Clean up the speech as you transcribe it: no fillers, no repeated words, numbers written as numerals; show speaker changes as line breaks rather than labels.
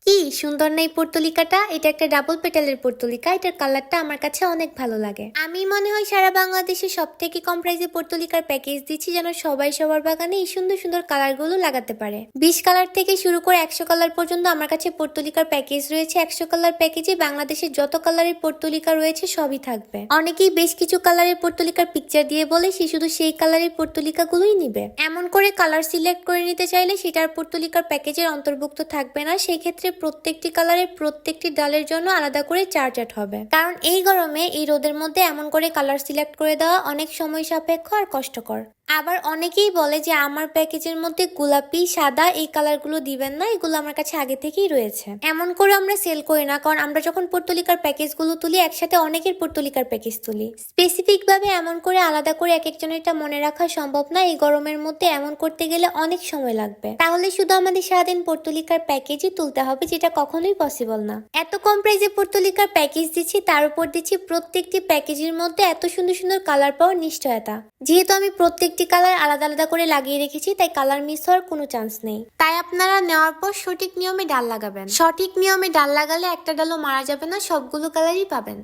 কি সুন্দর না এই পর্তুলিকাটা। এটা একটা ডাবল পেটালের পর্তুলিকা। এটার কালারটা আমার কাছে অনেক ভালো লাগে। আমি মনে হয় সারা বাংলাদেশে সব থেকে কম প্রাইসে পর্তুলিকার প্যাকেজ দিচ্ছি, যেন সবাই সবার বাগানে এই সুন্দর সুন্দর কালার গুলো লাগাতে পারে। 20 কালার থেকে শুরু করে 100 কালার পর্যন্ত আমার কাছে পর্তুলিকার প্যাকেজ রয়েছে। 100 কালার প্যাকেজে বাংলাদেশের যত কালারের পর্তুলিকা রয়েছে সবই থাকবে। অনেকেই বেশ কিছু কালারের পর্তুলিকার পিকচার দিয়ে বলে সে শুধু সেই কালারের পর্তুলিকা গুলোই নিবে। এমন করে কালার সিলেক্ট করে নিতে চাইলে সেটার পর্তুলিকার প্যাকেজের অন্তর্ভুক্ত থাকবে না। সেই ক্ষেত্রে প্রত্যেকটি কালারের প্রত্যেকটি ডালের জন্য আলাদা করে চার্জ হবে, কারণ এই গরমে এই রোদের মধ্যে এমন করে কালার সিলেক্ট করে দেওয়া অনেক সময় সাপেক্ষ আর কষ্টকর। আবার অনেকেই বলে যে আমার প্যাকেজের মধ্যে গোলাপি সাদা এই কালারগুলো দিবেন না, এগুলো আমার কাছে আগে থেকেই রয়েছে। এমন করে আমরা সেল করি না, কারণ আমরা যখন পর্তুলিকার প্যাকেজগুলো তুলি একসাথে অনেকের পর্তুলিকার প্যাকেজ তুলি। স্পেসিফিক ভাবে এমন করে আলাদা করে এক একজনেরটা মনে রাখা সম্ভব না। এই গরমের মধ্যে এমন করতে গেলে অনেক সময় লাগবে। তাহলে শুধু আমাদের সারাদিন পর্তুলিকার প্যাকেজই তুলতে হবে, যেটা কখনোই পসিবল না। এত কম প্রাইসে পর্তুলিকার প্যাকেজ দিচ্ছি, তার উপর দিচ্ছি প্রত্যেকটি প্যাকেজের মধ্যে এত সুন্দর সুন্দর কালার পাওয়ার নিশ্চয়তা। যেহেতু আমি প্রত্যেকটি কালার আলাদা আলাদা করে লাগিয়ে রেখেছি, তাই কালার মিস হওয়ার কোনো চান্স নেই। তাই আপনারা নেওয়ার পর সঠিক নিয়মে ডাল লাগাবেন। সঠিক নিয়মে ডাল লাগালে একটা ডালও মারা যাবে না, সবগুলো কালারই পাবেন।